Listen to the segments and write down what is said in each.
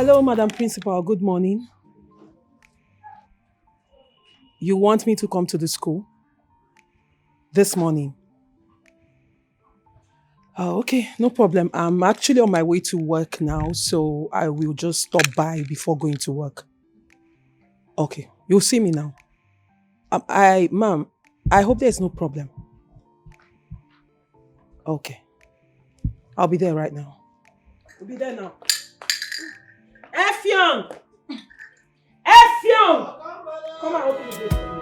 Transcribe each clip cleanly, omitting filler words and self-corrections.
Hello, Madam Principal. Good morning. You want me to come to the school this morning? Oh, okay, no problem. I'm actually on my way to work now, so I will just stop by before going to work. Okay, you'll see me now. Ma'am, I hope there's no problem. Okay, I'll be there right now. I'll be there now. Effiong! Effiong! Come and open the gate for me.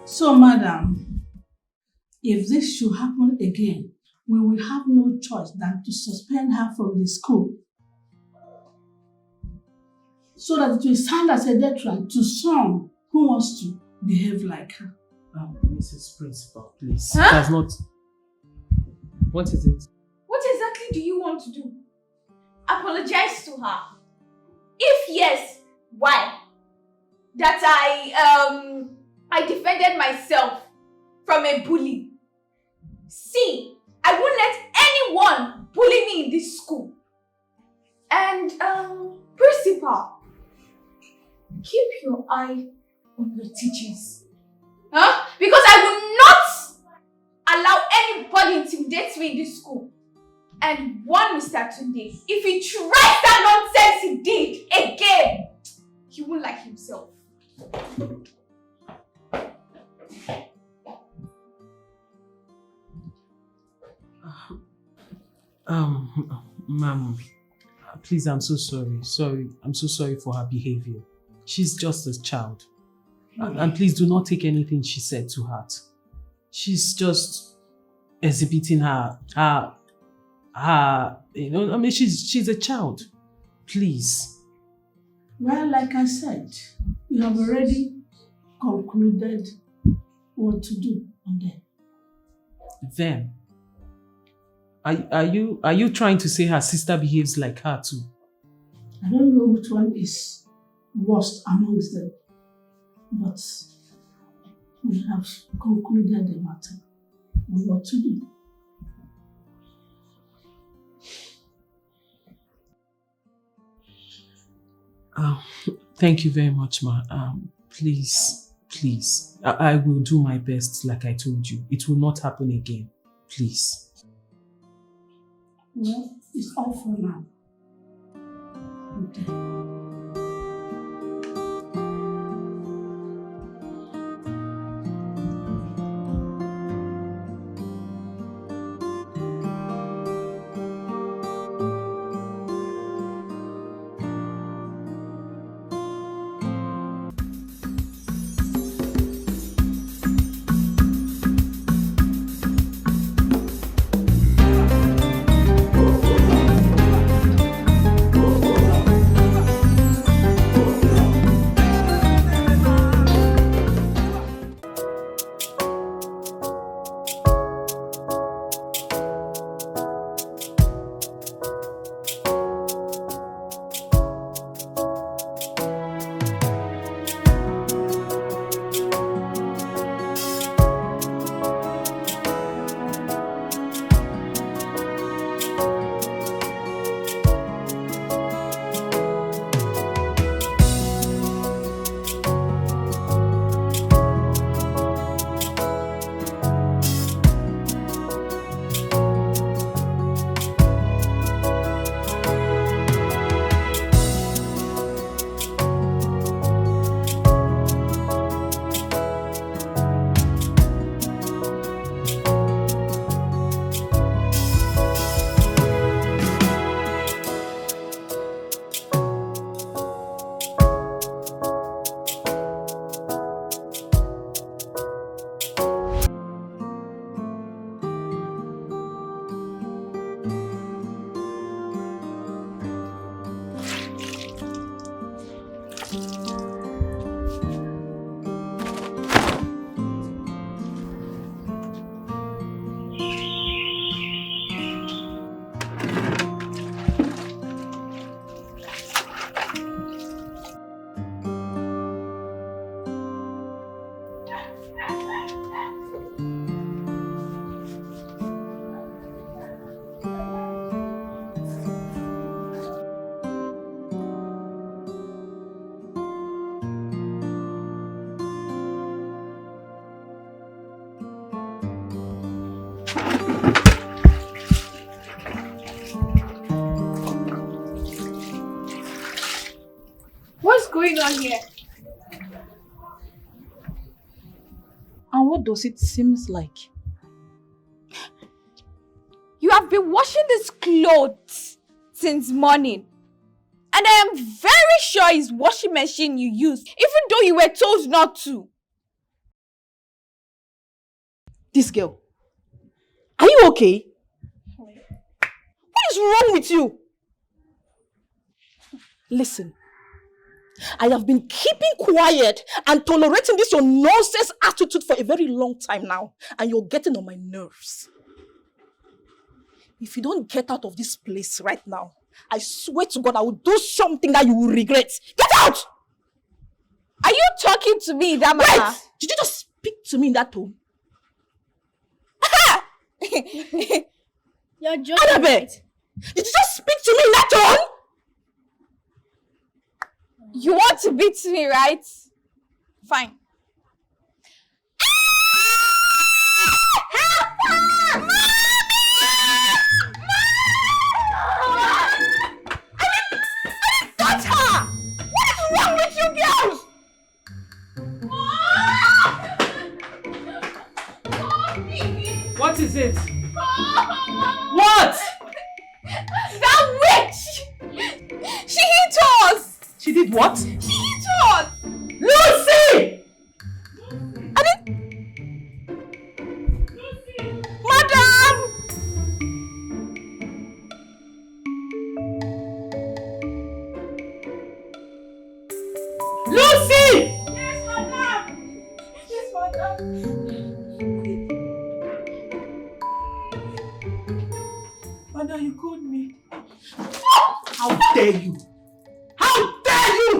So, madam, if this should happen again, we will have no choice than to suspend her from the school so that it will stand as a deterrent to some who wants to behave like her. Mrs. Principal, please. Huh? That's not... What is it? What exactly do you want to do? Apologize to her? If yes, why? That I defended myself from a bully. See, I won't let anyone bully me in this school. And principal, keep your eye on your teachers. Huh? Because I will not allow anybody intimidate me in this school. And one Mr. Tunde, if he tries that nonsense he did again, he won't like himself. Ma'am, please, I'm so sorry. I'm so sorry for her behavior. She's just a child. And please do not take anything she said to heart. She's just exhibiting she's a child. Please. Well, like I said, you have already concluded what to do on them. Then, are you trying to say her sister behaves like her too? I don't know which one is worst amongst them, but we have concluded the matter on what to do. Thank you very much, ma. Please, I will do my best like I told you. It will not happen again. Please. Well, it's all for now. Okay. going on here? And what does it seem like? You have been washing these clothes since morning. And I am very sure it's washing machine you used, even though you were told not to. This girl, are you okay? What is wrong with you? Listen, I have been keeping quiet and tolerating this your nonsense attitude for a very long time now, and you're getting on my nerves. If you don't get out of this place right now, I swear to God I will do something that you will regret. Get out! Are you talking to me in that manner? Wait! Did you just speak to me in that tone? You're joking. Annabeth! Did you just speak to me in that tone? You want to beat me, right? Fine. Touch her! What is wrong with you girls? What is it? What? That witch! She hit us! She did what? She hit us! Lucy! Madam! Lucy! Yes, madam! Yes, madam! Madam, you called me. How dare you? How dare you?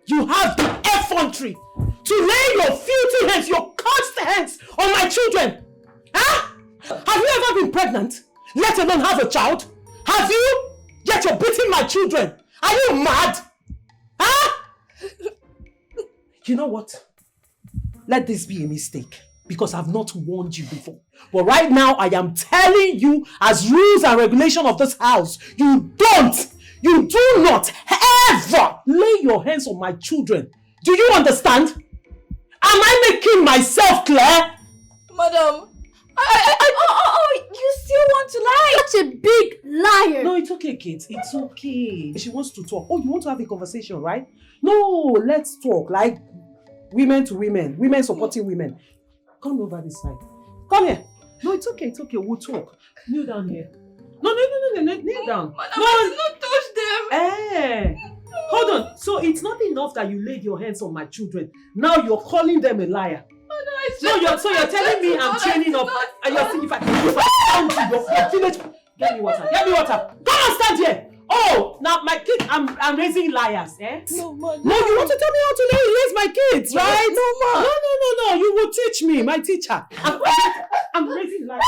You have the effrontery to lay your filthy hands, your cursed hands on my children. Huh? Have you ever been pregnant? Let alone have a child? Have you? Yet you're beating my children. Are you mad? Huh? You know what? Let this be a mistake, because I've not warned you before. But right now, I am telling you, as rules and regulation of this house, you do not ever lay your hands on my children. Do you understand? Am I making myself clear? Madam, you still want to lie? Such a big liar. No, it's okay, kids. It's okay. She wants to talk. Oh, you want to have a conversation, right? No, let's talk. Like women to women. Women supporting women. Come over this side. Come here. No, it's okay. It's okay. We'll talk. Kneel down here. No. Kneel down. Madam, I did not touch them. Hold on. So it's not enough that you laid your hands on my children. Now you're calling them a liar. So you're telling me I'm training up, and you're saying if I stand to your village, get me water. Come on, stand here. Oh, now my kids, I'm raising liars, eh? No, Mom. No, you want to tell me how to raise my kids, right? No, Mom. No. You will teach me, my teacher. I'm raising liars.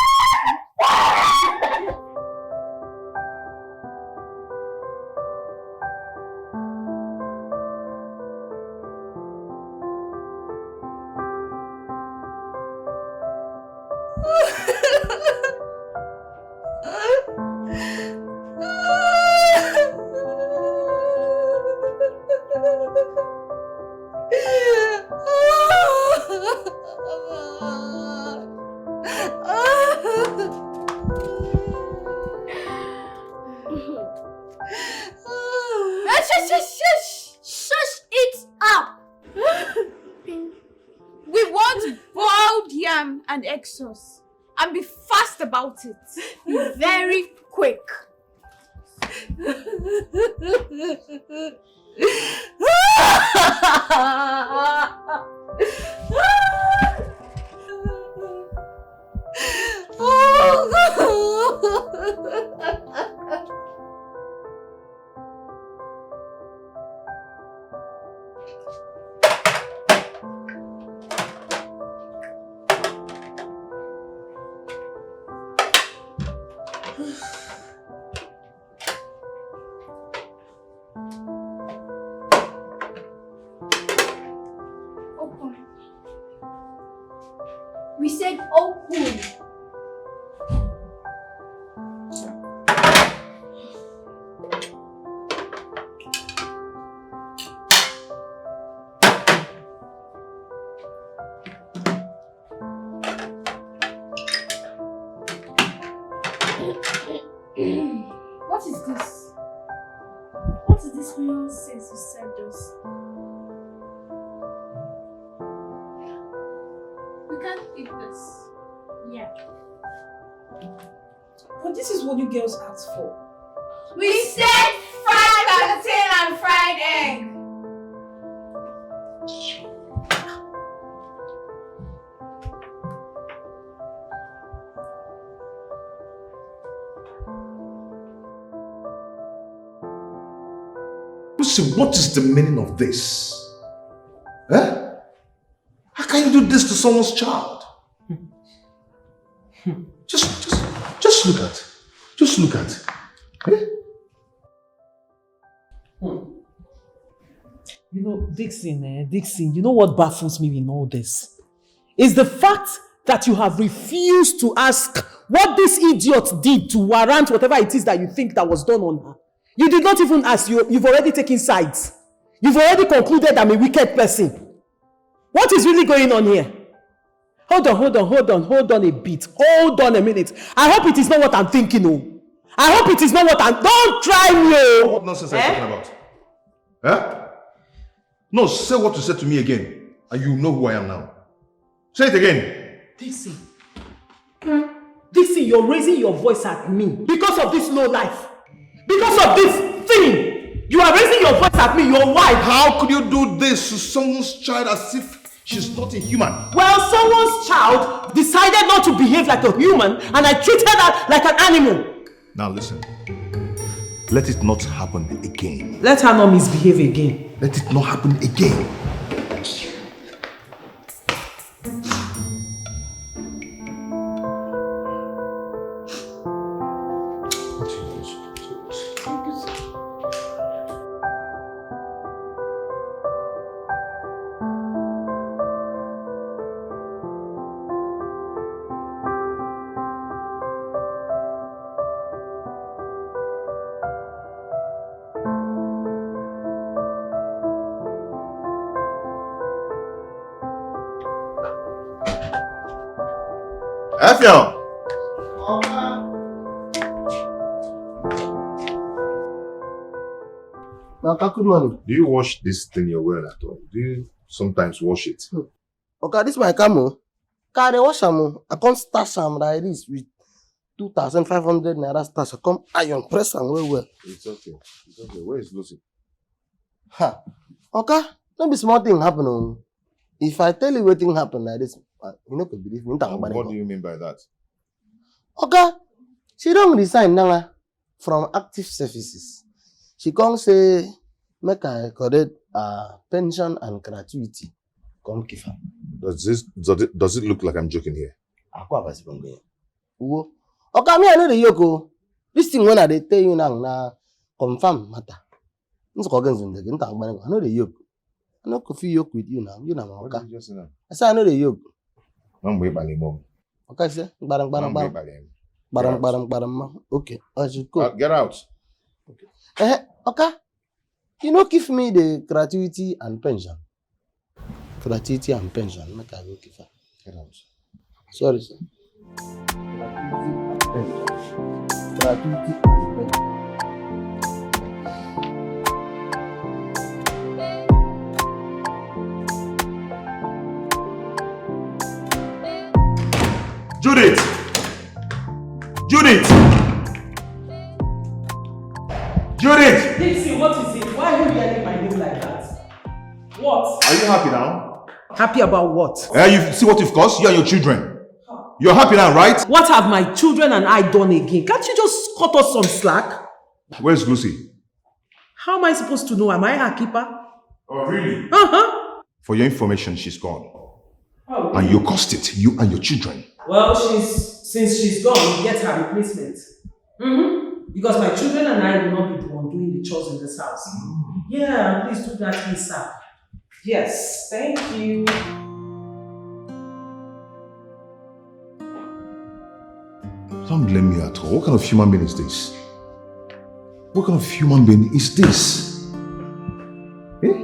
Shush it up. We want boiled yam and egg sauce. And be fast about it. Be very quick. Open. We said open. What is this? What is this nonsense you served us? We can't eat this. Yeah. But this is what you girls asked for. We said fried plantain and fried egg. Lucy, what is the meaning of this? Eh? How can you do this to someone's child? Just look at. Just look at. Eh? You know, Dixon, you know what baffles me in all this? Is the fact that you have refused to ask what this idiot did to warrant whatever it is that you think that was done on her. You did not even ask. You've already taken sides. You've already concluded I'm a wicked person. What is really going on here? Hold on a bit. Hold on a minute. I hope it is not what I'm thinking, oh. I hope it is not what I'm... Don't try me, oh. What nonsense are you talking about? Eh? No, say what you said to me again, and you know who I am now. Say it again. Dixon, you're raising your voice at me because of this low life. Because of this thing. You are raising your voice at me, your wife. How could you do this to someone's child as if she's not a human? Well, someone's child decided not to behave like a human, and I treated her like an animal. Now listen. Let it not happen again. Let her not misbehave again. Let it not happen again. Effion! Good morning. Do you wash this thing you're wearing at all? Do you sometimes wash it? Okay, this is my camo. Can I wash am? I can't stash am like this with 2,500 naira stash. I come iron press am well. It's okay. It's okay. Where is Lucy? Ha. Okay, no be small thing happen. Oh. If I tell you what thing happen like this, you no go believe me. What do you mean by that? Okay, she don't resign now from active services. She come say, make I collect pension and gratuity. Come give her. Does it look like I'm joking here? Okay, me I know the yoke. This thing when I tell you now, confirm matter. I know the yoke. I know coffee yoke with you now. You know, okay. What did you just say now? I say I know the yoke. I'm way by mom. Okay, sir. Barang. Okay, I should go. Get out. Okay. Okay. You know, give me the gratuity and pension. Gratuity and pension. Make I go give her. Get out. Sorry, sir. Gratuity and pension. Judith! Dixie, what is it? Why are you yelling my name like that? What? Are you happy now? Happy about what? You see what you've caused? You and your children. You're happy now, right? What have my children and I done again? Can't you just cut us some slack? Where's Lucy? How am I supposed to know? Am I her keeper? Oh, really? Uh-huh. For your information, she's gone. Oh, And you caused it, you and your children. well, since she's gone, we get her replacement. Because my children and I will not be the one doing the chores in this house. Yeah, please do that, ASAP. Yes, thank you. Don't blame me at all. What kind of human being is this? What kind of human being is this? Eh?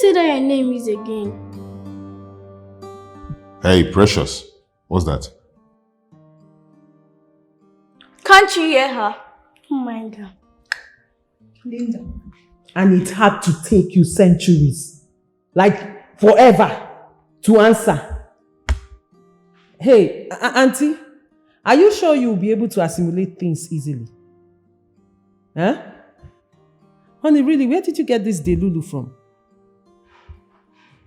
say that your name is again? Hey, Precious. What's that? Can't you hear her? Oh my God. Linda. And it had to take you centuries, like forever, to answer. Hey, Auntie, are you sure you'll be able to assimilate things easily? Huh? Honey, really, where did you get this Delulu from?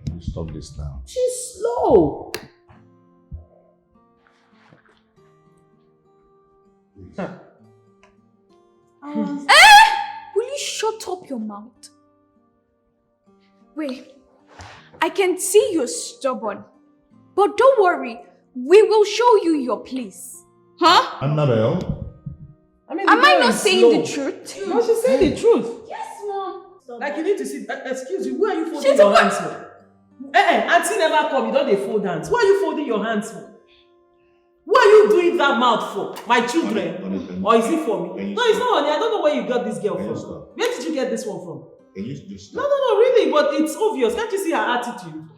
Can you stop this now? She's slow. Huh. Will you shut up your mouth? Wait, I can see you're stubborn. But don't worry, we will show you your place. Huh? Annabelle? I mean, Am I girl not is saying slow. the truth? No, she's saying the truth. Yes, Mom. Like, you need to see, excuse you, who are you folding your hands for? Auntie never come, you don't they fold hands. Who are you folding your hands for? Who are you doing that mouth for? My children? Or is it for me? No, it's not honey. I don't know where you got this girl from. Where did you get this one from? Can you just No, really, but it's obvious. Can't you see her attitude?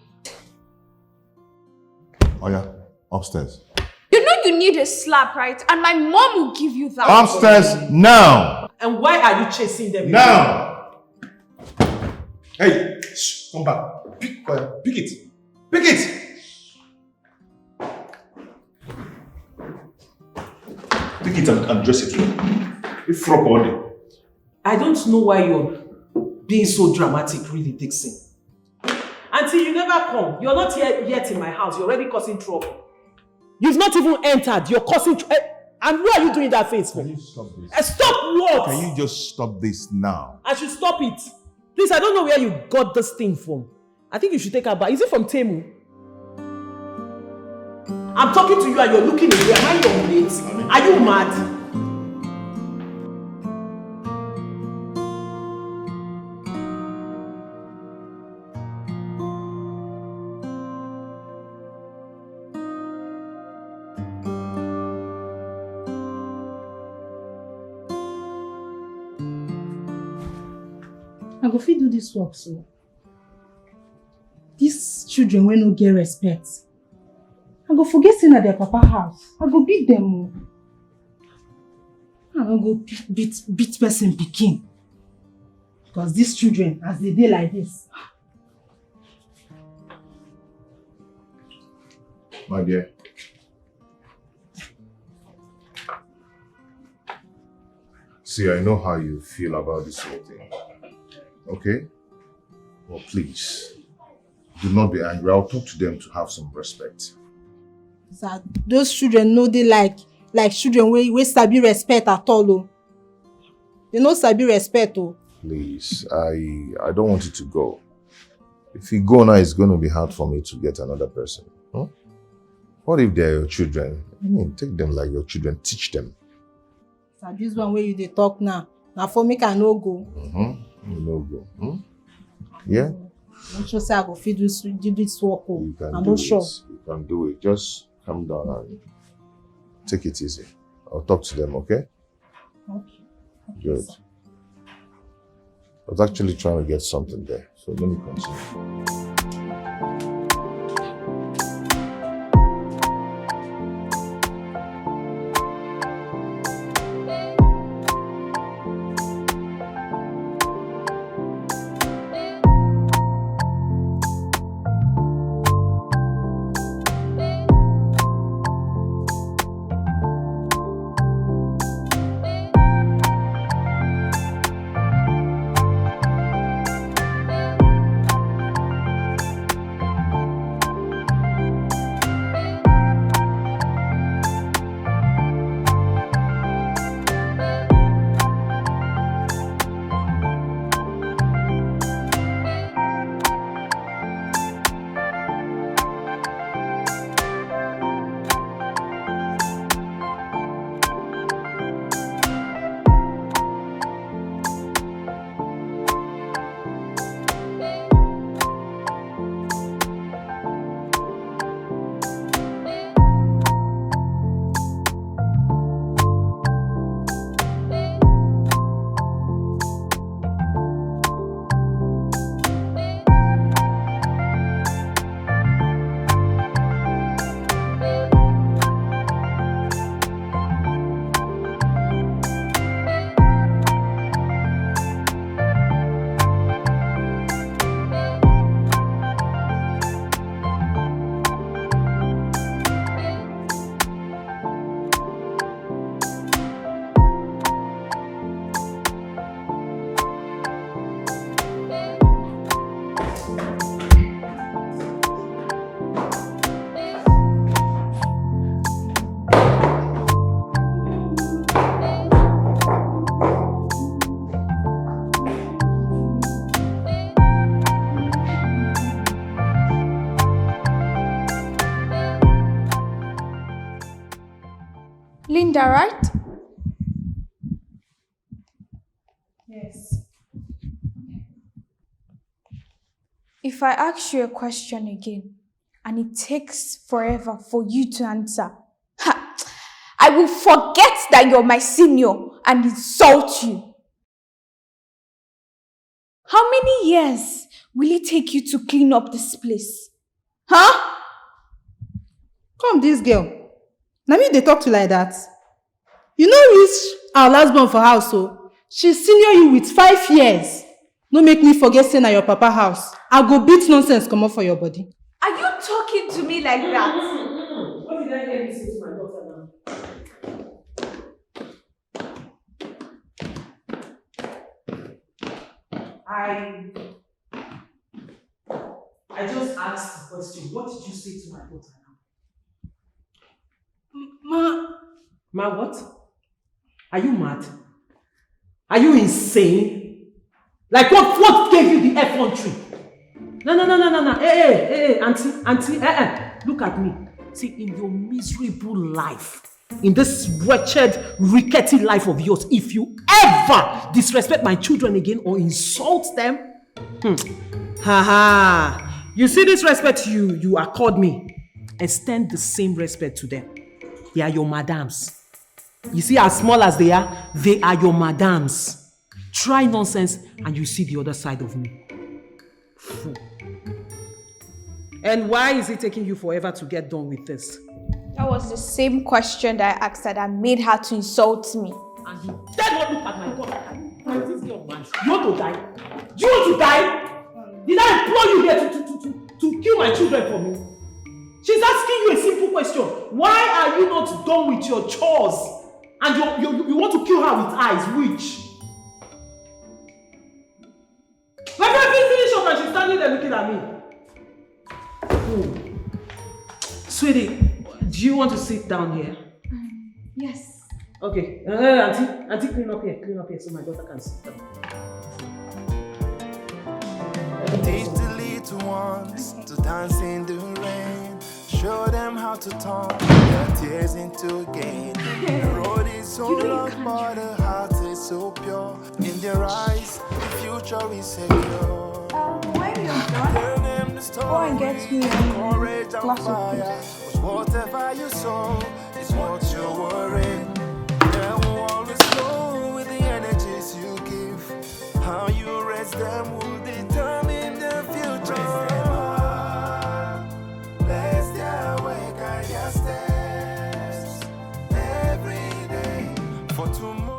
Oh yeah, upstairs. You know you need a slap, right? And my mom will give you that. Upstairs now! And why are you chasing them? Now! Hey, shh, come back. Pick it. Pick it! Pick it and dress it well. It's frock all day. I don't know why you're being so dramatic, really, Dixon. Auntie, you never come. You're not here yet in my house. You're already causing trouble. You've not even entered. You're causing trouble. And why are you doing that face for? Can you stop this? Stop what? Can you just stop this now? I should stop it. Please, I don't know where you got this thing from. I think you should take her back. Is it from Temu? I'm talking to you and you're looking away. Am I your mate? Are you mad? I go fit do this work so. These children will no get respect. I go forget saying at their papa house. I go beat them. I don't go beat person pikin. Because these children, as they dey like this. My dear. See, I know how you feel about this whole thing. Okay? Well, please, do not be angry. I'll talk to them to have some respect. That those children know they like children we sabi respect at all. Oh. They no sabi respect. Oh. Please, I don't want you to go. If you go now, it's going to be hard for me to get another person. Huh? What if they're your children? I mean, take them like your children. Teach them. So this one where you they talk now. Now for me can no go. You no go. Yeah? I'm sure say I go fit do this work. You can I'm do not it. sure. You can do it. Just calm down and take it easy. I'll talk to them, okay? Okay. Good. Sir. I was actually trying to get something there. So let me continue. Linda, right? Yes. If I ask you a question again and it takes forever for you to answer, I will forget that you're my senior and insult you. How many years will it take you to clean up this place? Huh? Come this girl. Now me they talk to like that. You know reach our last born for house, so she senior you with 5 years. No make me forget saying at your papa house. I go beat nonsense come up for your body. Are you talking to me like that? What did I hear you say to my daughter now? I just asked the question. What did you say to my daughter now? Ma what? Are you mad? Are you insane? Like what gave you the effrontery? No. Hey, auntie, look at me. See, in your miserable life, in this wretched, rickety life of yours, if you ever disrespect my children again or insult them, you see this respect you accord me, extend the same respect to them. They are your madams. You see, as small as they are your madams. Try nonsense and you see the other side of me. Fool. And why is it taking you forever to get done with this? That was the same question that I asked her that made her to insult me. And you dare not look at my daughter. This girl, man. You want to die? Do you want to die? Did I employ you here to kill my children for me? She's asking you a simple question. Why are you not done with your chores? And you want to kill her with eyes, which? My friend finished up and she's standing there looking at me. Oh. Sweetie, do you want to sit down here? Yes. Okay. Auntie, clean up here so my daughter can sit down. Teach the little ones to dance in the rain. Show them how to turn their tears into gain. The road is so long, but the heart is so pure. In their eyes, the future is secure. When you're done, go and get me a glass of Fire. Whatever you sow is what you're worrying. They will always know with the energies you give. How you raise them will determine the future. Raise them up, bless their way, guide their steps every day for tomorrow.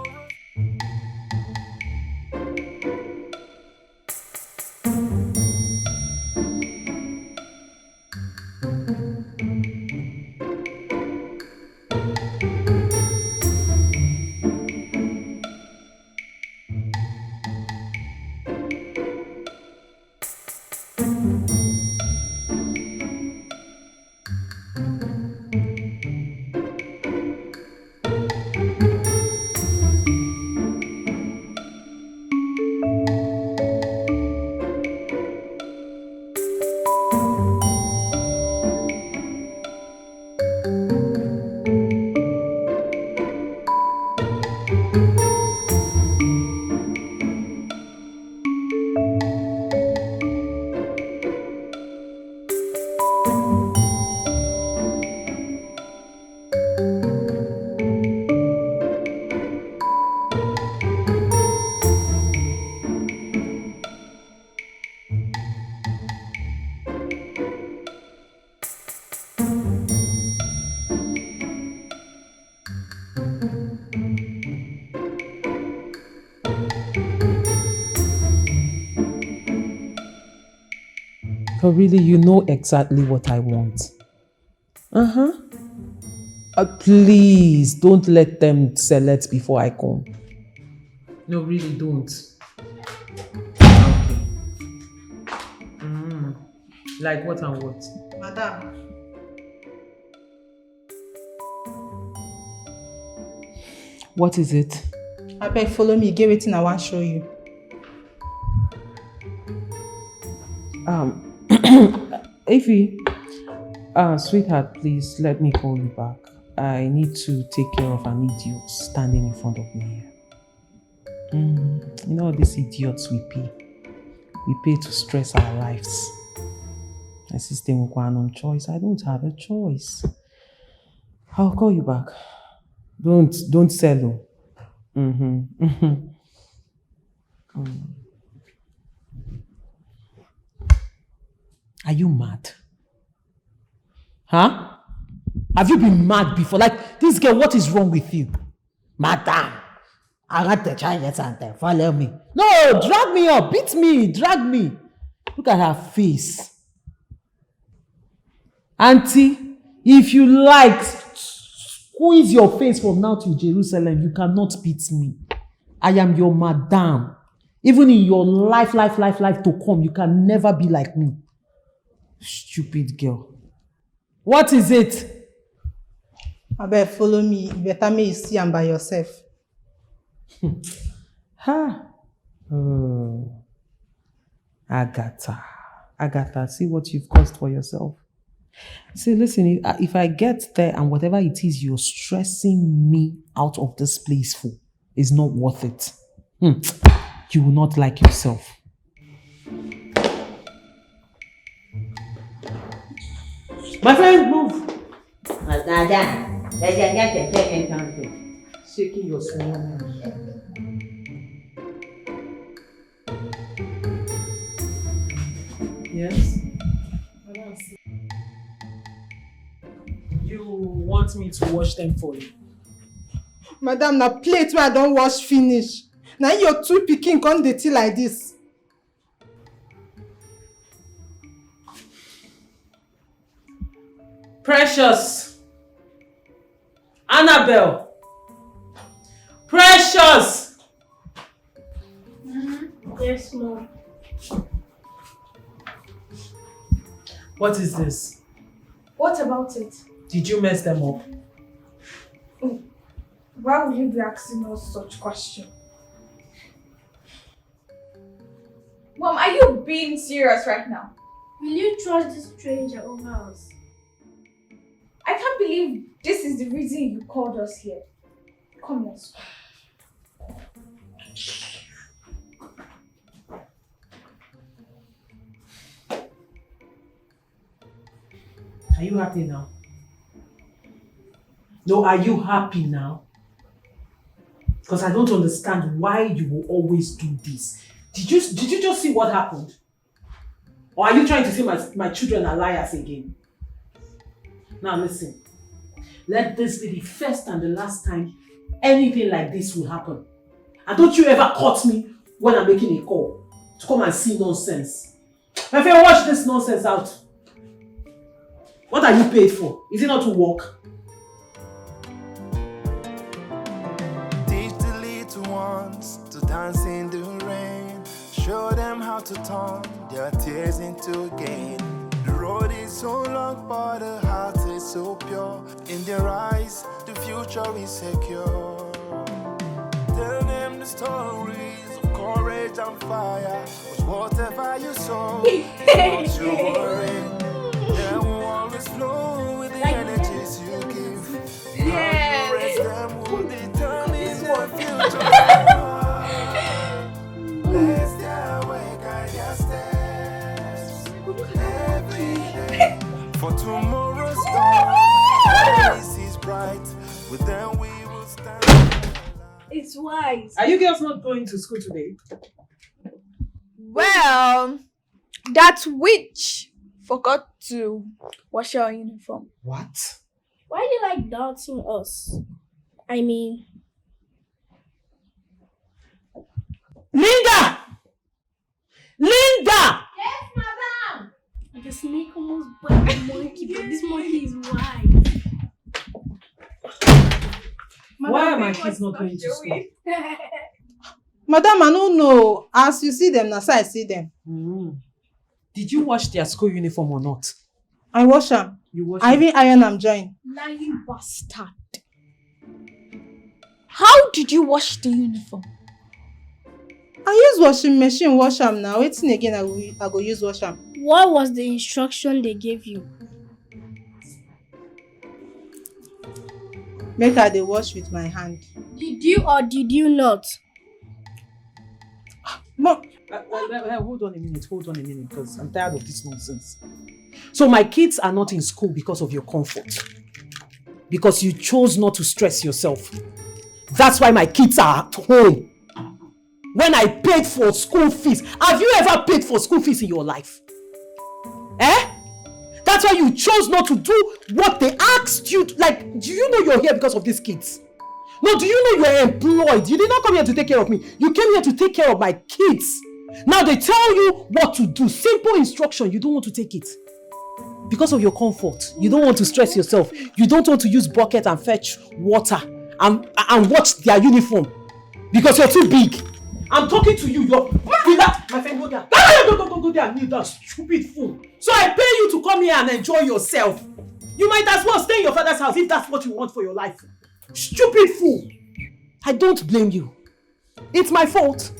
But really, you know exactly what I want. Please, don't let them select before I come. No, really don't. Okay. Like what and what? Madam. What is it? I beg follow me, get wetin I want show you. Ify, sweetheart, please let me call you back. I need to take care of an idiot standing in front of me here. You know, these idiots we pay. We pay to stress our lives. My sister will go on choice. I don't have a choice. I'll call you back. Don't sell. Are you mad? Huh? Have you been mad before? Like, this girl, what is wrong with you? Madam, I got the Chinese and follow me. No, drag me up, beat me, drag me. Look at her face. Auntie, if you like, squeeze your face from now to Jerusalem. You cannot beat me. I am your madam. Even in your life to come, you can never be like me. Stupid girl. What is it? Abeg, follow me. Better me you see am by yourself. Agatha, see what you've caused for yourself. See, listen, if I get there and whatever it is you're stressing me out of this place for is not worth it, you will not like yourself. My friend, move. Shaking your small hand. Yes? You want me to wash them for you? Madam, na plate where I don't wash finish. Now your two pikin come dirty like this. Precious. Annabelle. Precious. Yes, Mom. What is this? What about it? Did you mess them up? Why would you be asking us such question? Mom, are you being serious right now? Will you trust this stranger over us? I can't believe this is the reason you called us here. Come, let's go. Are you happy now? No, are you happy now? Because I don't understand why you will always do this. Did you just see what happened? Or are you trying to say my children are liars again? Now listen, let this be the first and the last time anything like this will happen. And don't you ever cut me when I'm making a call to come and see nonsense. My friend, watch this nonsense out. What are you paid for? Is it not to work? Teach the little ones to dance in the rain. Show them how to turn their tears into gain. The road is so long, but the heart is so pure. In their eyes, the future is secure. Tell them the stories of courage and fire. 'Cause whatever you sow, don't you worry. They will always flow with the energies you give. How you raise them will determine their future. Bless their way, guide their steps. Every day, for tomorrow's dawn, this is bright. With them we will stand. It's wise. Are you girls not going to school today? Well, that witch forgot to wash our uniform. What? Why do you like doubting us? I mean, Linda! Linda! Yes, madam! the snake almost bit the monkey, but this monkey is wise. Why are my kids not going to school? Madam, I don't know. As you see them, that's how I see them. Did you wash their school uniform or not? I wash them. You wash I them? even iron them join. Lying bastard. How did you wash the uniform? I use washing machine wash them now. Waiting again, I go use wash them. What was the instruction they gave you? Make I dey wash with my hand. Did you or did you not? Mom, hold on a minute, because I'm tired of this nonsense. So my kids are not in school because of your comfort. Because you chose not to stress yourself. That's why my kids are at home. When I paid for school fees. Have you ever paid for school fees in your life? Eh? That's why you chose not to do what they asked you to, like, do you know you're here because of these kids? No, do you know you're employed? You did not come here to take care of me. You came here to take care of my kids. Now they tell you what to do. Simple instruction. You don't want to take it. Because of your comfort. You don't want to stress yourself. You don't want to use bucket and fetch water and watch their uniform. Because you're too big. I'm talking to you. You're that. My friend, go there. Go there and kneel down, stupid fool. So I pay you to come here and enjoy yourself. You might as well stay in your father's house if that's what you want for your life. Stupid fool. I don't blame you. It's my fault.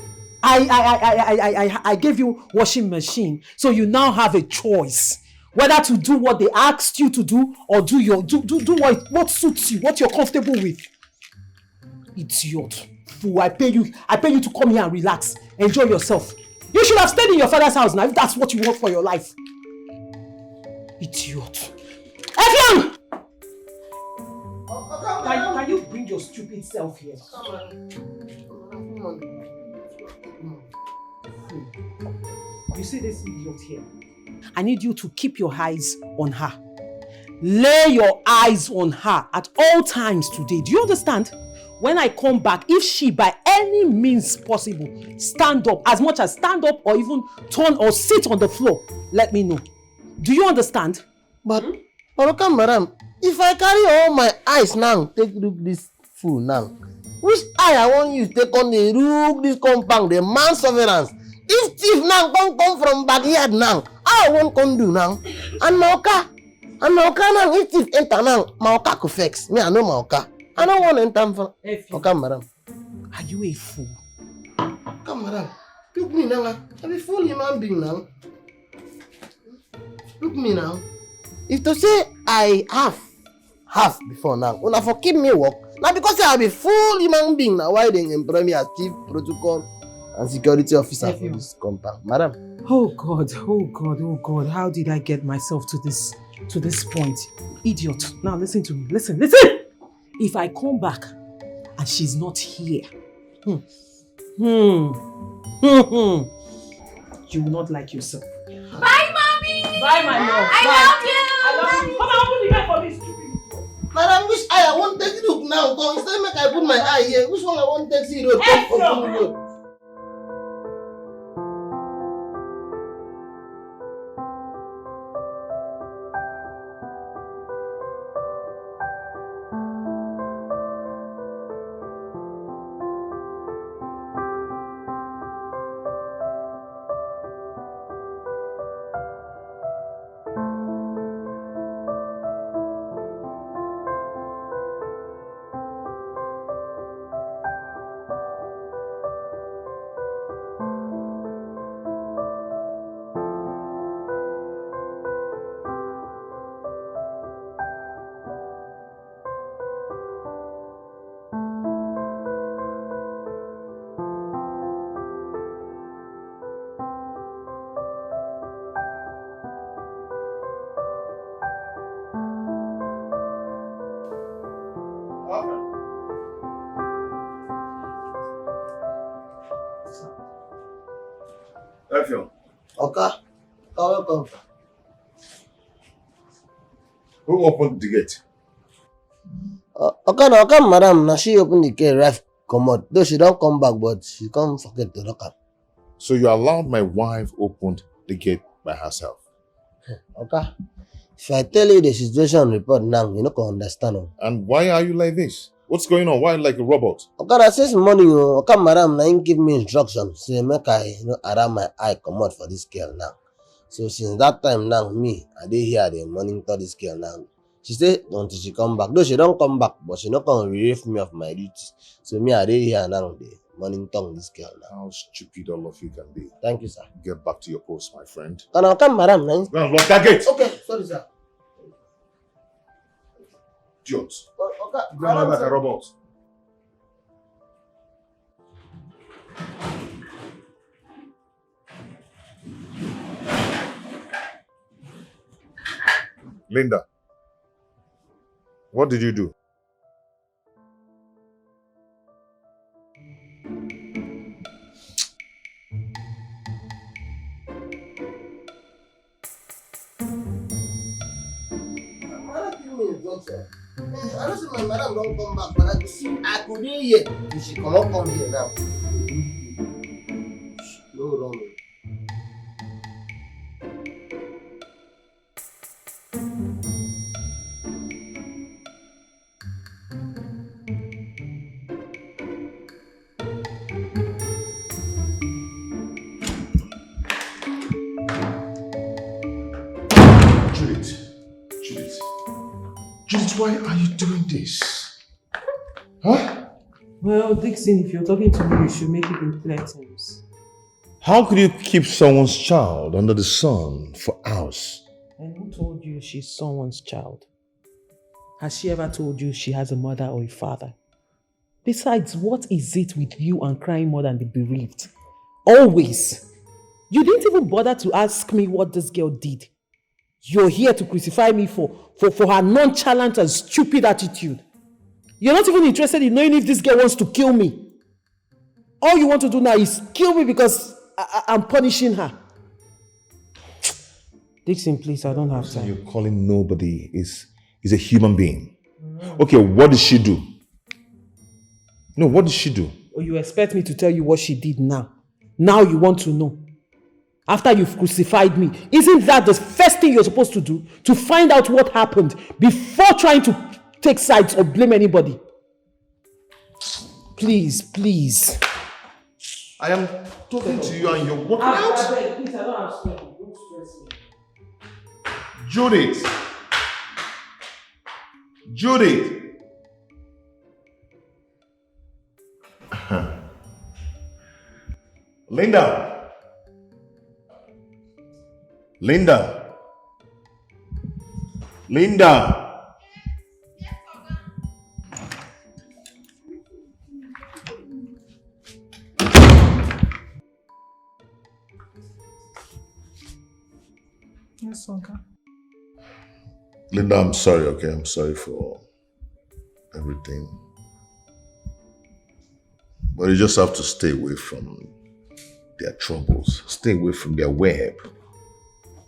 I gave you washing machine, so you now have a choice whether to do what they asked you to do or do what suits you, what you're comfortable with. Idiot. Fool, I pay you to come here and relax, enjoy yourself. You should have stayed in your father's house now if that's what you want for your life. Idiot. Evian! Can you bring your stupid self here? You see this idiot here? I need you to keep your eyes on her. Lay your eyes on her at all times today. Do you understand? When I come back, if she by any means possible stand up, as much as stand up or even turn or sit on the floor, let me know. Do you understand? But madam, if I carry all my eyes now, take look this fool now. Which eye I want you to take on the look this compound, the man surveillance? If thief now come from backyard now, I won't come do now. And Maoka now, if thief enter now, Maoka could fix. Me, I know Maoka. I don't want to enter from. Okay, madam. Are you a fool? Come, madam. Look me now. I'm a full human being now. Look me now. If to say I have before now, when I forgive me work, now because I be full human being now, why they employ me as chief protocol and security officer for this compound, madam? Oh God! How did I get myself to this point? Idiot! Now listen to me. Listen! If I come back and she's not here, you will not like yourself. Bye, mommy. Bye, my love. I love you. Come on, open the gate for me, stupid. Madam, which eye I want take look now? Come, instead make I put my eye here. Which one I want take see road? Come. Okay. Welcome. Who opened the gate? Okay, madam. Now she opened the gate, right? Come out. Though she don't come back, but she can't forget to lock up. So you allowed my wife open the gate by herself? Okay. If I tell you the situation report now, you not gonna understand. And why are you like this? What's going on? Why are you like a robot? Okay, that since morning, okay, madam, now you give me instructions. Say make I, around my eye come out for this girl now. So since that time now, me, I dey here the monitor this girl now. She say until she come back. Though she don't come back, but she not gonna relieve me of my duties. So me, I dey here now the monitor this girl now. How stupid all of you can be. Thank you, sir. Get back to your post, my friend. Can I come, madam? Now? Go and lock that gate. Okay, sorry, sir. Idiot. Grandma like a robot. Linda, what did you do? I don't see my madam don't come back, but I could hear if she cannot come here now. No wrong. Judith, why are you doing this? Huh? Well, Dixon, if you're talking to me, you should make it in clear terms. How could you keep someone's child under the sun for hours? And who told you she's someone's child? Has she ever told you she has a mother or a father? Besides, what is it with you and crying more than the bereaved? Always. You didn't even bother to ask me what this girl did. You're here to crucify me for her nonchalant and stupid attitude. You're not even interested in knowing if this girl wants to kill me. All you want to do now is kill me because I'm punishing her. Dixon, please, I don't have time. You're calling nobody is a human being. Okay, what did she do? No, what did she do? Oh, you expect me to tell you what she did now? Now you want to know. After you've crucified me, isn't that the first thing you're supposed to do? To find out what happened before trying to take sides or blame anybody? Please, please. I am talking to you and you're walking out? Please, I don't have strength. Don't stress me. Judith! Judith! Linda! Linda! Linda! Yes, Oga. Linda, I'm sorry, okay? I'm sorry for everything. But you just have to stay away from their troubles. Stay away from their web.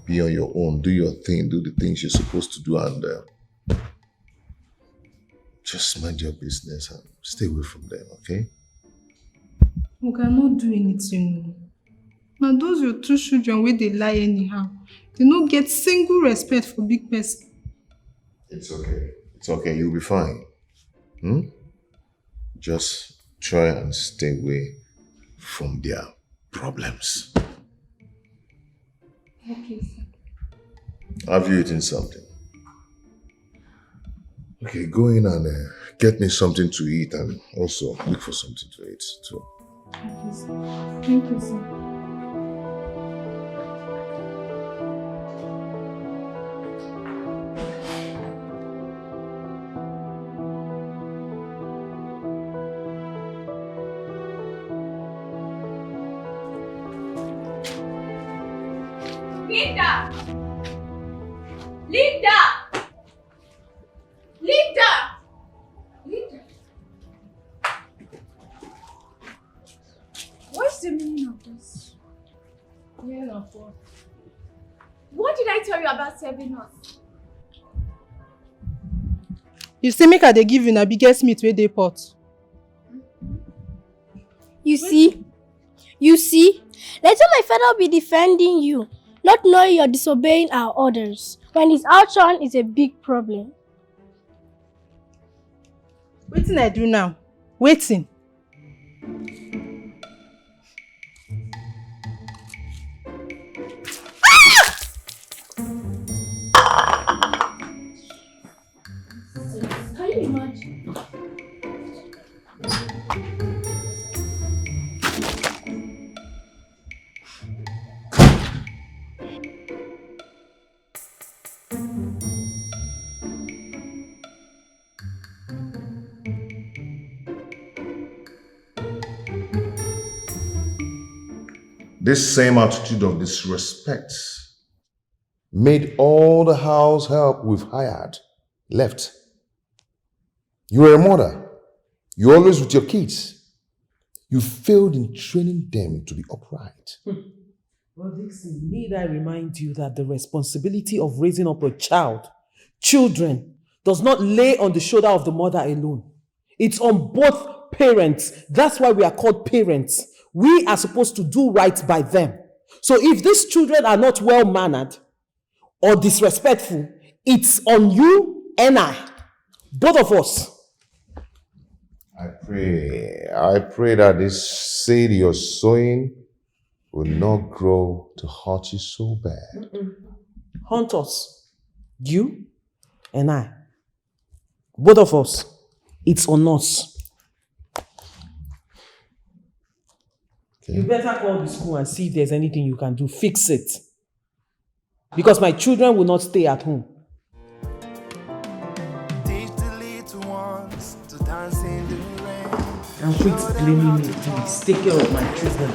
Be on your own. Do your thing. Do the things you're supposed to do. And just mind your business and stay away from them, okay? Oga, not do anything. Now those your two children where they lie anyhow. They don't get single respect for big person. It's okay. It's okay. You'll be fine. Just try and stay away from their problems. Okay, sir. Have you eaten something? Okay, go in and get me something to eat and also look for something to eat too. Okay, sir. Thank you, sir. Linda! Linda! Linda! Linda! What's the meaning of this? Yeah, of course. What did I tell you about serving us? You say make her dey give you na biggest meat where they pot. You see? Later my father will be defending you, not knowing you're disobeying our orders. When his action is a big problem. Waiting I do now. Waiting. Can you imagine? This same attitude of disrespect made all the house help we've hired left. You are a mother. You're always with your kids. You failed in training them to be upright. Well, Dixon, need I remind you that the responsibility of raising up a children, does not lay on the shoulder of the mother alone. It's on both parents. That's why we are called parents. We are supposed to do right by them. So if these children are not well-mannered or disrespectful, it's on you and I, both of us. I pray that this seed you're sowing will not grow to hurt you so bad. Haunt us. You and I. Both of us. It's on us. Okay. You better call the school and see if there's anything you can do. Fix it. Because my children will not stay at home. Teach the little ones to dance in the rain. And quit blaming me, please. Take care of my children.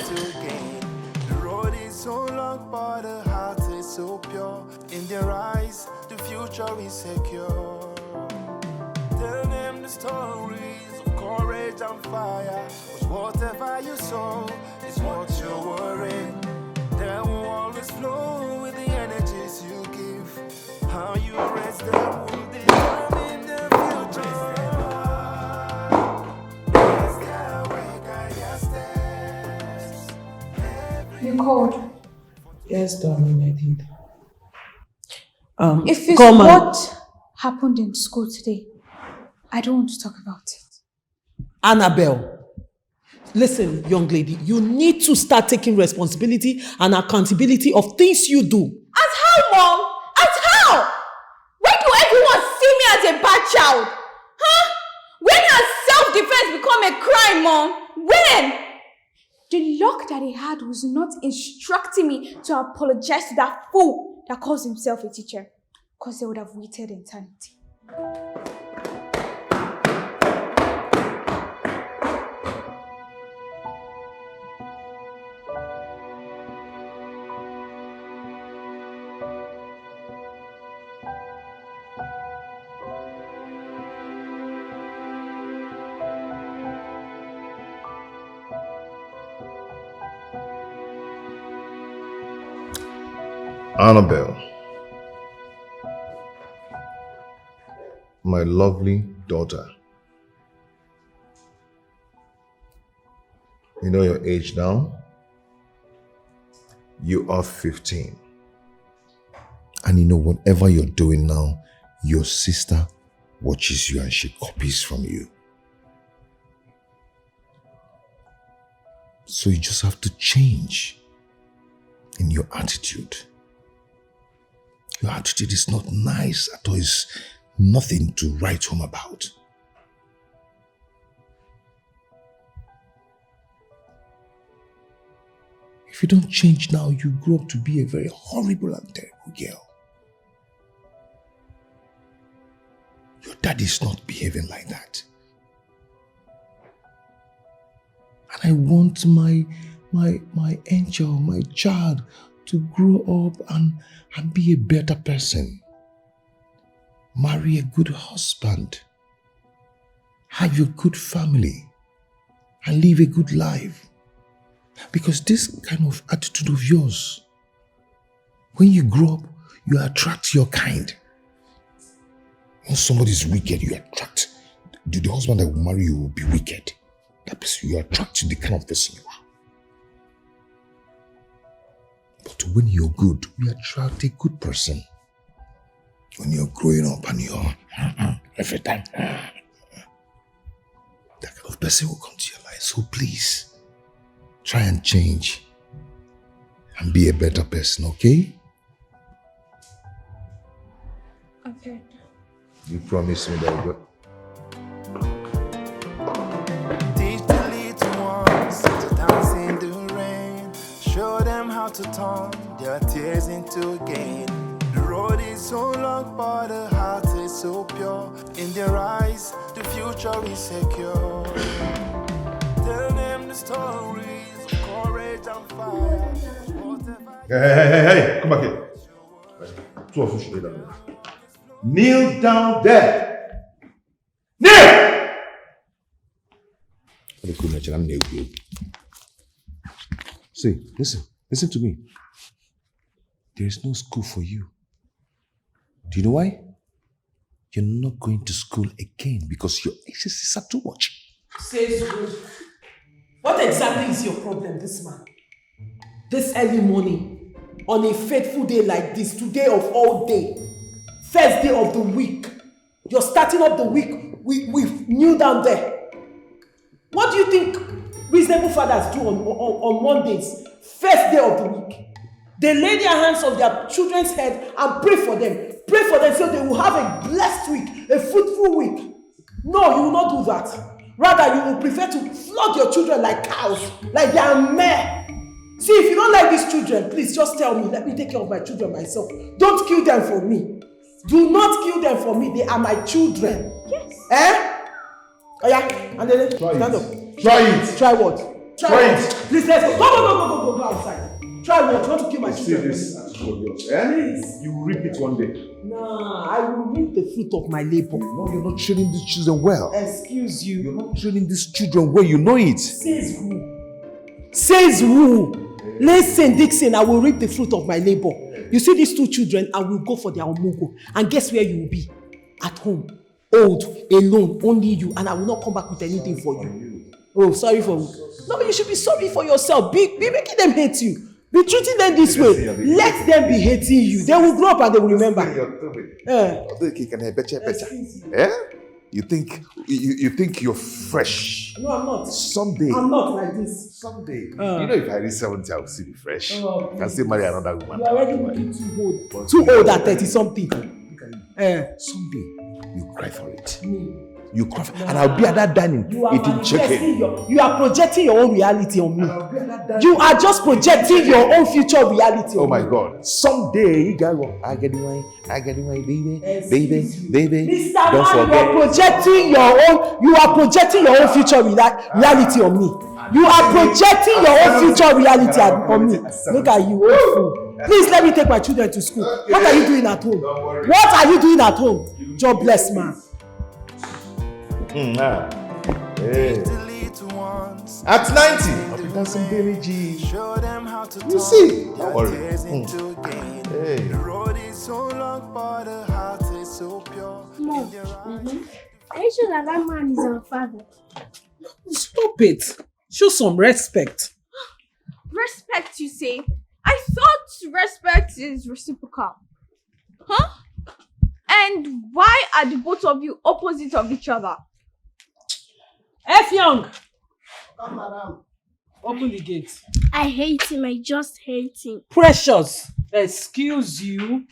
The road is so long, but the heart is so pure. In their eyes, the future is secure. Tell them the stories of courage and fire. 'Cause whatever you sow is what you're worrying. They will always flow with the energies you give. How you raise them will determine the future. You called. Yes, darling, I did. If it's come what happened in school today, I don't want to talk about it. Annabelle, listen, young lady, you need to start taking responsibility and accountability of things you do. As how, Mom? As how? When do everyone see me as a bad child? Huh? When has self-defense become a crime, Mom? When? The luck that he had was not instructing me to apologize to that fool that calls himself a teacher. Because they would have waited eternity. Annabelle, my lovely daughter, you know your age now? You are 15. And you know whatever you're doing now, your sister watches you and she copies from you. So you just have to change in your attitude. Your attitude is not nice at all. It's nothing to write home about. If you don't change now, you grow up to be a very horrible and terrible girl. Your dad is not behaving like that. And I want my angel, my child, to grow up and be a better person. Marry a good husband. Have a good family. And live a good life. Because this kind of attitude of yours, when you grow up, you attract your kind. When somebody is wicked, you attract. The husband that will marry you will be wicked. That person, you attract the kind of person you are. But when you're good, you attract a good person. When you're growing up and you're every time, that kind of person will come to your life. So please, try and change and be a better person, okay? Okay. You promise me that you're Teach the little ones to dance in the rain. Show them how to turn their tears into gain. The road is so long, but the heart is so pure. In their eyes, the future is secure. Tell them the stories of courage and fire. Hey, come back here. Two of you should kneel down there. Kneel down there. Kneel! See, listen to me. There is no school for you. Do you know why? You're not going to school again because your exercises are too much. Says who? What exactly is your problem, this man? This early morning, on a fateful day like this, today of all day, first day of the week, you're starting up the week with kneel down there. What do you think reasonable fathers do on Mondays, first day of the week? They lay their hands on their children's head and pray for them. Pray for them so they will have a blessed week, a fruitful week. No, you will not do that. Rather, you will prefer to flog your children like cows, like they are meh. See, if you don't like these children, please just tell me. Let me take care of my children myself. Don't kill them for me. Do not kill them for me. They are my children. Yes. Eh? Oh yeah, and then stand up. Try it. Try what? Try it. Please, let's go. Go outside. Try what? You want to kill my See children? this attitude of yours, eh? Please. You will reap it one day. Nah, I will reap the fruit of my labor. No, you're not training these children well. Excuse you. You're not training these children well, you know it. Says who? Says who? Listen, Dixon, I will reap the fruit of my labor. You see these two children, I will go for their omugo. And guess where you will be? At home. Old, alone, only you. And I will not come back with anything for you. Oh, sorry for me. No, you should be sorry for yourself. Be making them hate you. Be treating them this way. Let them be hating you. They will grow up and they will remember. You think you're fresh. No, I'm not. Someday. I'm not like this. Someday. You know, if I reach 70, I will still be fresh. Oh, I can still marry another woman. You are already looking too old. Too old at 30 something. Someday, you cry for it. You cry for it. And I'll be at that dining eating chicken. You are projecting your own reality on me. You are just projecting your own future reality on me. Oh my God. Someday, you guys will, I get away, baby. Mr. Don't Man, forget. you are projecting your own future reality on me. You are projecting your own future reality on me. Look at you, old fool. Please let me take my children to school. What are you doing at home? What are you doing at home? Jobless man. Hey. At 90, I'll be dancing Billy G. You see, don't worry. Hey. Mom, are you sure that man is our father? Stop it. Show some respect. Respect, you say? I thought respect is reciprocal. Huh? And why are the both of you opposite of each other? F Young. Come, madam. Open the gate. I hate him. I just hate him. Precious. Excuse you.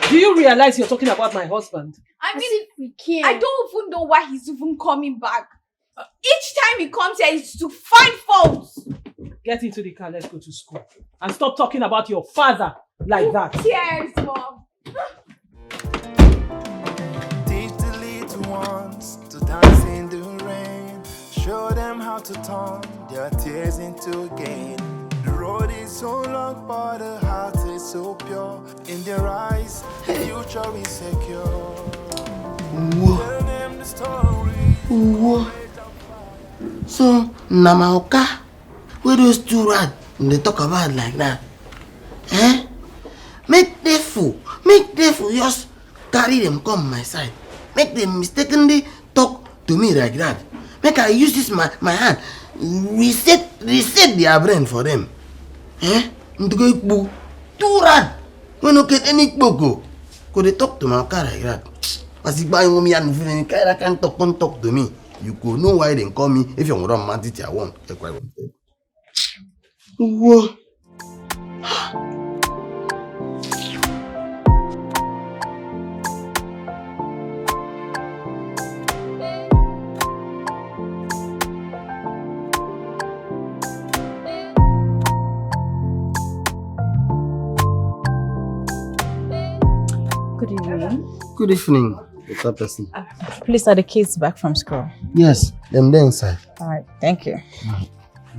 Do you realize you're talking about my husband? I mean, we care. I don't even know why he's even coming back. Each time he comes here, it's to find faults. Get into the car. Let's go to school. And stop talking about your father like that. Cheers, Mom. Teach the little ones to dance in the rain. Show them how to turn their tears into gain. The road is so long, but the heart is so pure. In their eyes, the future is secure. Tell them the story. So, Namaoka, where those two rats they talk about like that? Eh? Make the fool just carry them come my side. Make them mistakenly talk to me like that. Make I use this my hand. Reset their brain for them. Eh? Two rats. We don't get any boko. Could they talk to my car like that? As if buying me and can't talk to me. You could know why they call me if you're not mad at one. Whoa. Good evening. Good evening, Mr. Person. Please, are the kids back from school? Yes, them there inside. All right, thank you.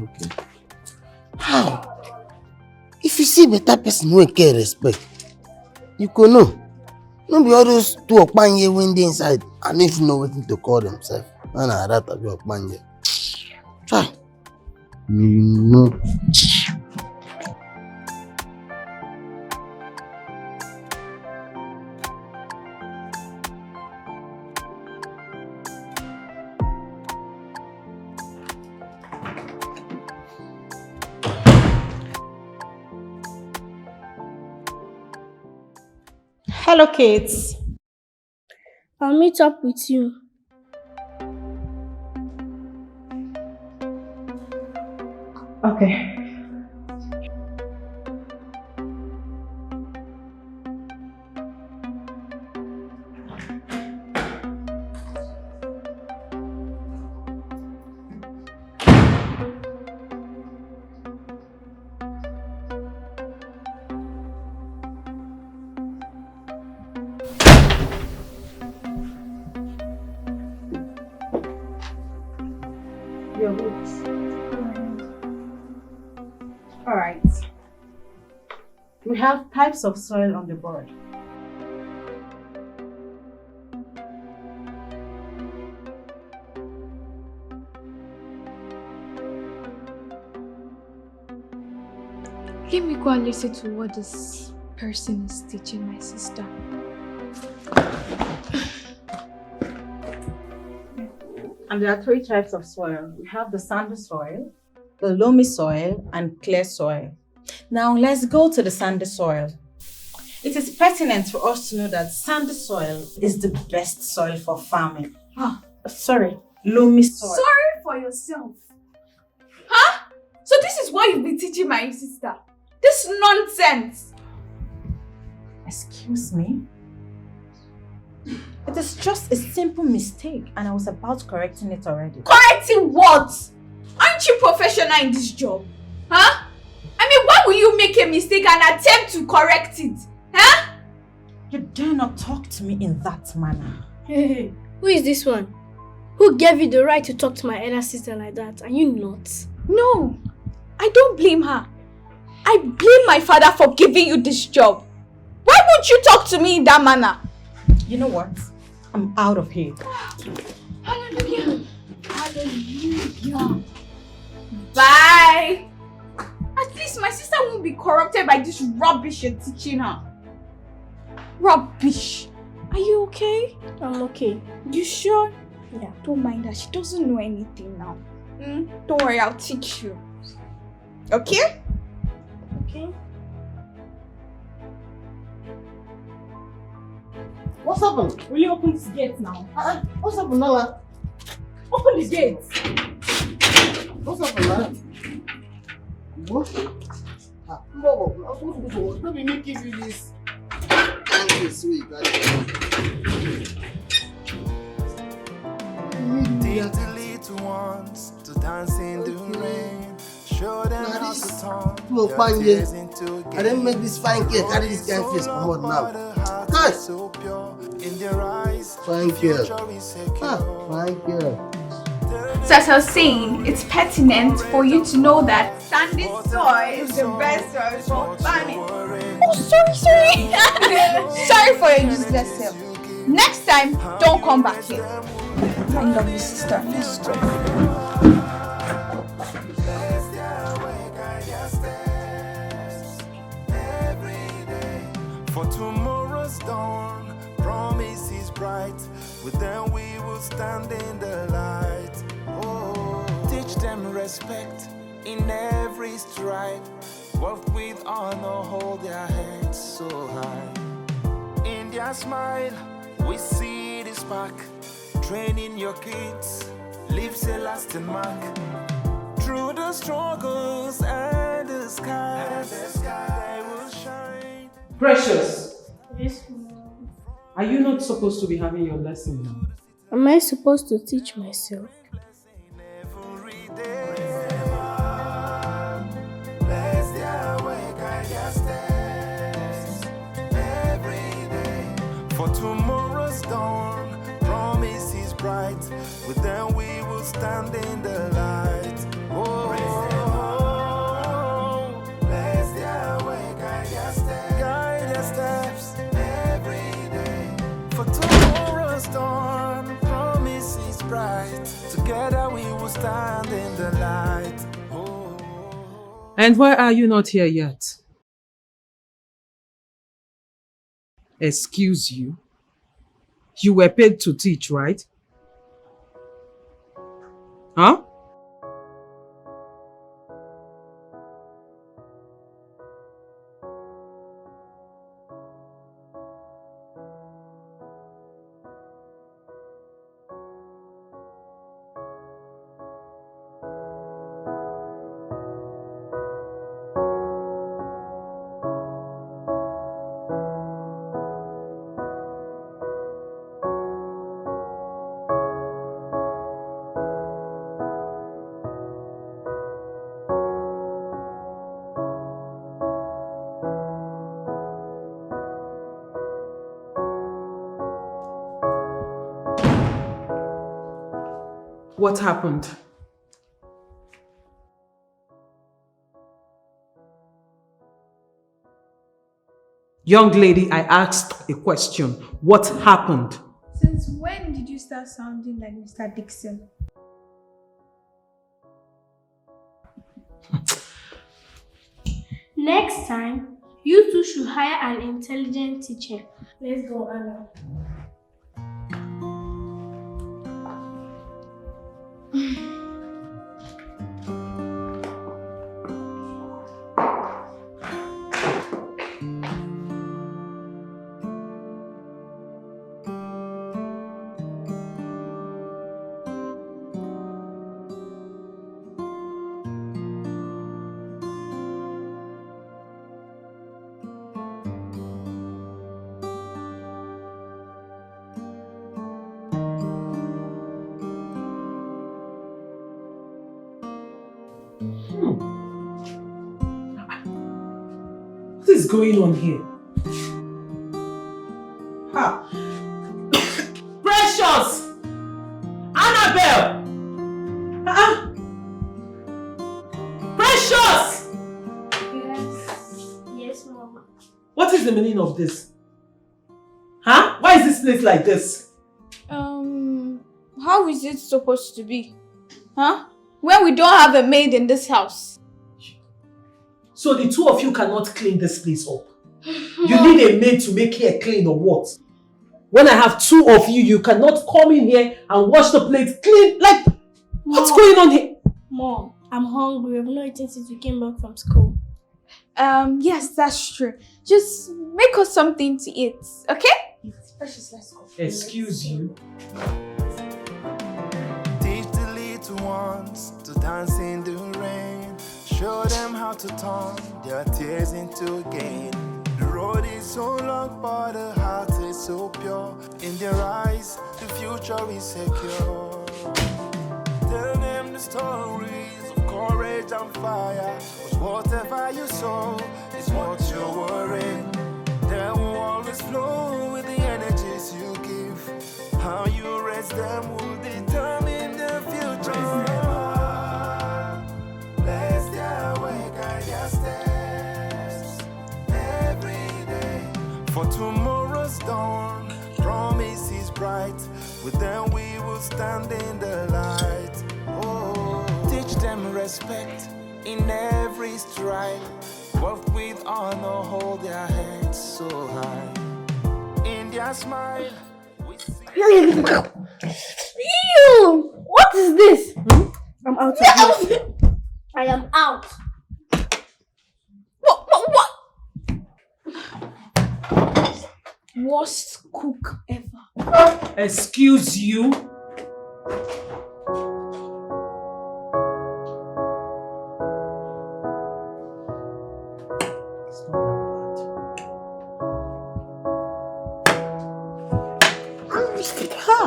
Okay. How? If you see better person wey get respect, you go know. No be all those two okpanye wey dey inside and if you know wetin to call themselves. Na that abi okpanye. Try. You know. Hello, kids. I'll meet up with you. Okay. Your boots. All right. We have types of soil on the board. Let me go and listen to what this person is teaching my sister. And there are 3 types of soil. We have the sandy soil, the loamy soil, and clay soil. Now let's go to the sandy soil. It is pertinent for us to know that sandy soil is the best soil for farming. Loamy soil. Sorry for yourself. Huh? So this is what you've been teaching my sister? This nonsense. Excuse me? It is just a simple mistake and I was about correcting it already. Correcting what? Aren't you professional in this job? Huh? I mean, why will you make a mistake and attempt to correct it? Huh? You dare not talk to me in that manner. Hey, who is this one? Who gave you the right to talk to my elder sister like that? Are you not? No, I don't blame her. I blame my father for giving you this job. Why would you talk to me in that manner? You know what? I'm out of here. Hallelujah. Hallelujah. Bye. At least my sister won't be corrupted by this rubbish you're teaching her. Rubbish. Are you okay? I'm okay. You sure? Yeah. Don't mind her. She doesn't know anything now. Don't worry, I'll teach you. Okay? Okay. What's happened? Will you open this gate now? What's happened now? Open the gate. What's happened now? What? No, I was supposed to go to work. Let me give you this. Thank you, sweet. Teach the little ones to dance in the rain. Show them how to turn No, their fine, tears yeah. into I didn't make this fine cake. Carry this kind of face. Come on now. Guys. so pure in their eyes. Thank you. Future is secure. Thank you. So as I was saying, it's pertinent for you to know that sandy soil is the best soil for farming. Oh, sorry. Sorry for your useless self. Next time, don't come back here. My lovely sister, let's go. For tomorrow's dawn, promise is bright. With them we will stand in the light. Oh, teach them respect in every stride. Walk with honor, hold their heads so high. In their smile, we see the spark. Training your kids leaves a lasting mark. Through the struggles and the skies, they will shine. Precious, Yes, Mom. are you not supposed to be having your lesson now? Am I supposed to teach myself? Every day, bless their way, guide their steps. Every day, for tomorrow's dawn, promise is bright. With them we will stand in the light. Oh, bless their standing the light. And why are you not here yet? Excuse you. You were paid to teach, right? Huh? What happened? Young lady, I asked a question. What happened? Since when did you start sounding like Mr. Dixon? Next time, you two should hire an intelligent teacher. Let's go, Anna. What is going on here? Ha! Precious! Annabelle! Precious! Yes, Mama. What is the meaning of this? Huh? Why is this place like this? How is it supposed to be? Huh? When we don't have a maid in this house. So the two of you cannot clean this place up? You need a maid to make here clean or what? When I have two of you, you cannot come in here and wash the plates clean. Like, what's going on here? Mom, I'm hungry. I've not eaten since we came back from school. Yes, that's true. Just make us something to eat, okay? Precious, let's go. Excuse you. Teach the little ones to dance in the rain. Show them how to turn their tears into gain. The road is so long, but the heart is so pure. In their eyes, the future is secure. Tell them the stories of courage and fire. 'Cause whatever you sow is what you're worrying. They will always flow with the energies you give. How you raise them will determine the future. Bless their way, guide their steps every day. For tomorrow's dawn, promise is bright. With them we will stand in the light. Oh, teach them respect in every stride. Walk with honor, hold their heads so high. In their smile, we see. Ew! What is this? I'm out of here. I am out. What? Worst cook ever. Excuse you. It's not that bad. Ha!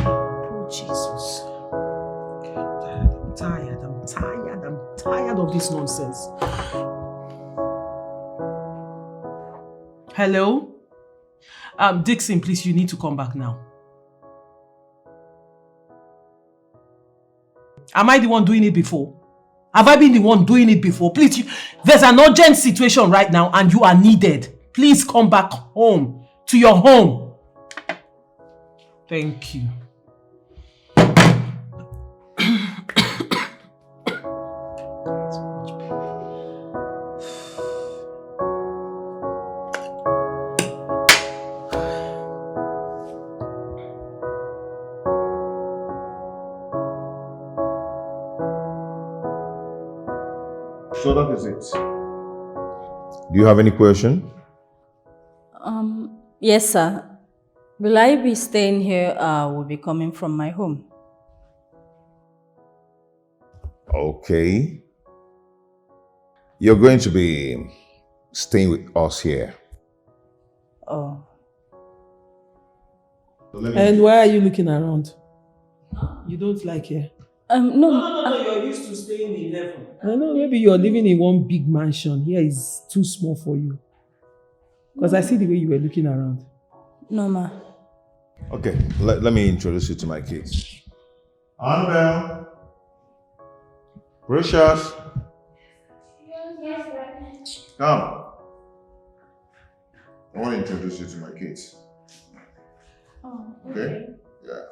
Oh, Jesus. I'm tired of this nonsense. Hello? Dixon, please, you need to come back now. Am I the one doing it before? Have I been the one doing it before? Please, there's an urgent situation right now and you are needed. Please come back home, to your home. Thank you. So that is it. Do you have any question? Yes, sir. Will I be staying here or will be coming from my home? Okay. You're going to be staying with us here. Oh. And why are you looking around? You don't like here? No. No, you're used to staying in heaven. I don't know, maybe you're living in one big mansion. Here is too small for you. Because I see the way you were looking around. No, ma. Okay, let me introduce you to my kids. Annabelle. Precious. Come. I want to introduce you to my kids. Oh, Okay? Yeah.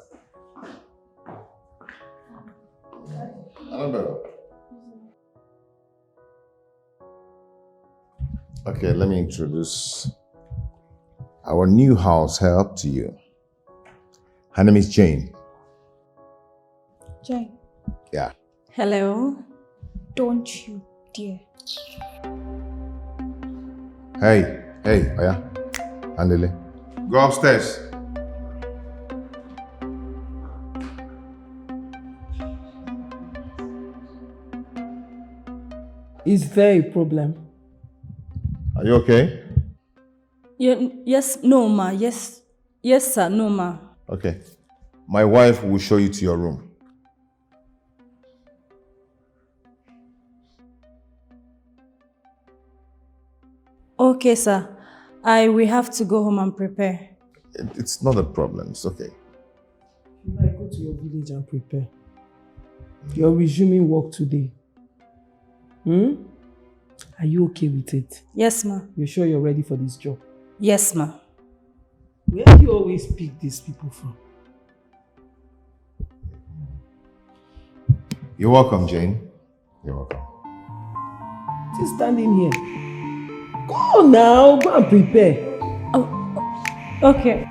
Annabelle. Okay, let me introduce our new house help to you. Her name is Jane. Jane. Yeah. Hello. Don't you dare. Hey, Oya. Andele. Go upstairs. Is there a problem? Are you okay? Yes, no, ma. Yes, sir, no, ma. Okay. My wife will show you to your room. Okay, sir. I will have to go home and prepare. It's not a problem. It's okay. You might go to your village and prepare. You're resuming work today. Are you okay with it? Yes, ma. You're sure you're ready for this job? Yes, ma. Where do you always pick these people from? You're welcome, Jane. You're welcome. Still standing here. Go now, go and prepare. Oh, okay.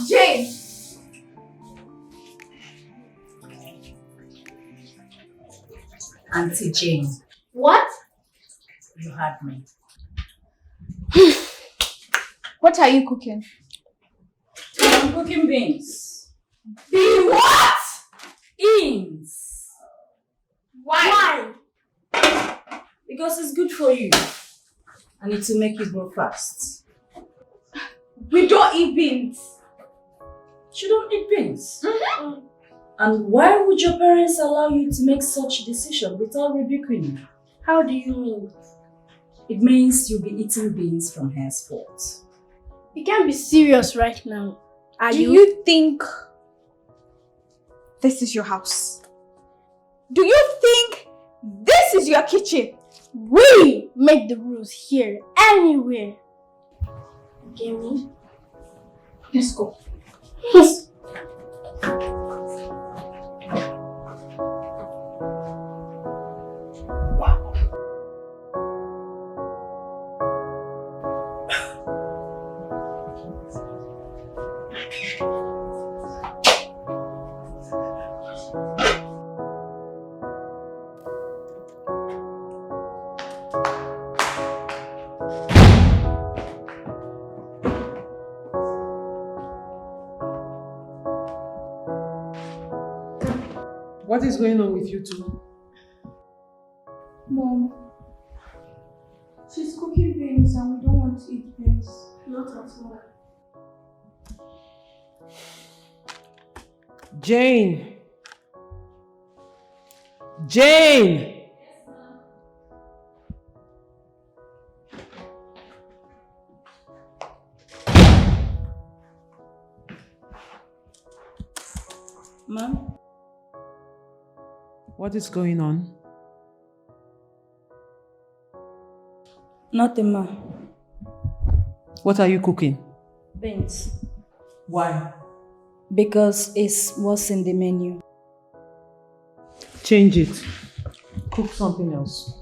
Jane! Auntie Jane, What? you had me. What are you cooking? I'm cooking beans. Bean what? Beans! Why? Because it's good for you. And it will make you grow fast. We don't eat beans. You don't eat beans? And why would your parents allow you to make such a decision without rebuking you? How do you mean? It means you'll be eating beans from henceforth. You can't be serious right now. Are Do you think this is your house? Do you think this is your kitchen? We make the rules here, anywhere. Get me? Let's go. What is going on with you two? Mom, she's cooking beans and we don't want to eat beans. Not at all. Jane, Jane! Ma'am? What is going on? Nothing, ma. What are you cooking? Beans. Why? Because it's what's in the menu. Change it. Cook something else.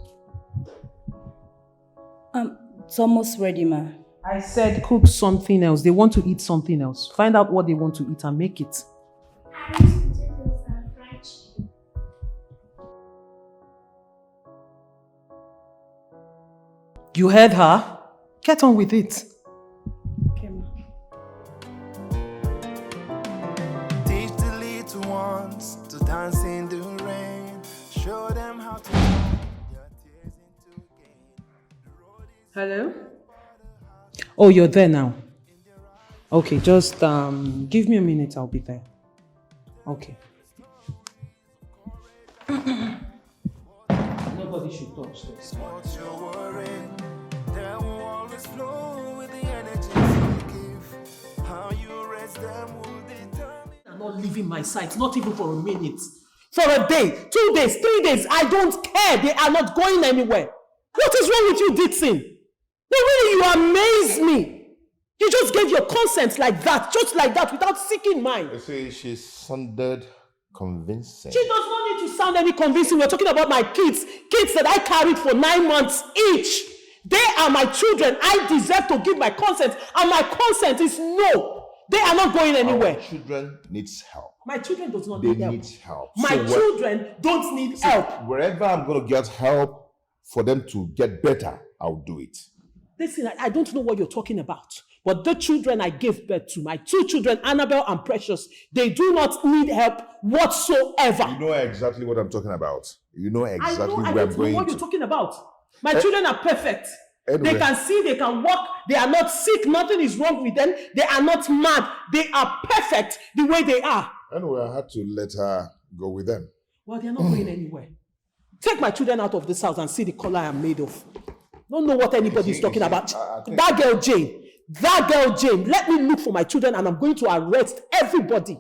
It's almost ready, ma. I said cook something else. They want to eat something else. Find out what they want to eat and make it. Irish potatoes and fried chicken. You heard her? Get on with it. Okay, ma. Teach the little ones to dance in the rain. Show them how to turn their tears into gain. Hello? Oh, you're there now. Okay, just give me a minute, I'll be there. Okay. Nobody should touch this. What's your worry? They will always flow with the energy you give. How you raise them will determine. I'm not leaving my site, not even for a minute. For a day, 2 days, 3 days, I don't care. They are not going anywhere. What is wrong with you, Dixon? No, really, you amaze me. You just gave your consent like that, just like that, without seeking mine. You see, she sounded convincing. She does not need to sound any convincing. We're talking about my kids that I carried for 9 months each. They are my children. I deserve to give my consent, and my consent is no. They are not going anywhere. Our children needs help. My children does not They need help. need help. My children don't need help. Wherever I'm going to get help for them to get better, I'll do it. Listen, I don't know what you're talking about. But the children I gave birth to, my 2 children, Annabelle and Precious, they do not need help whatsoever. You know exactly what I'm talking about. You know exactly I where I'm don't know going what to. you're talking about. My children are perfect. Anyway. They can see, they can walk, they are not sick, nothing is wrong with them. They are not mad. They are perfect the way they are. Anyway, I had to let her go with them. Well, they're not going anywhere. Take my children out of this house and see the color I'm made of. Don't know what anybody is talking about. I think- That girl Jane, let me look for my children and I'm going to arrest everybody.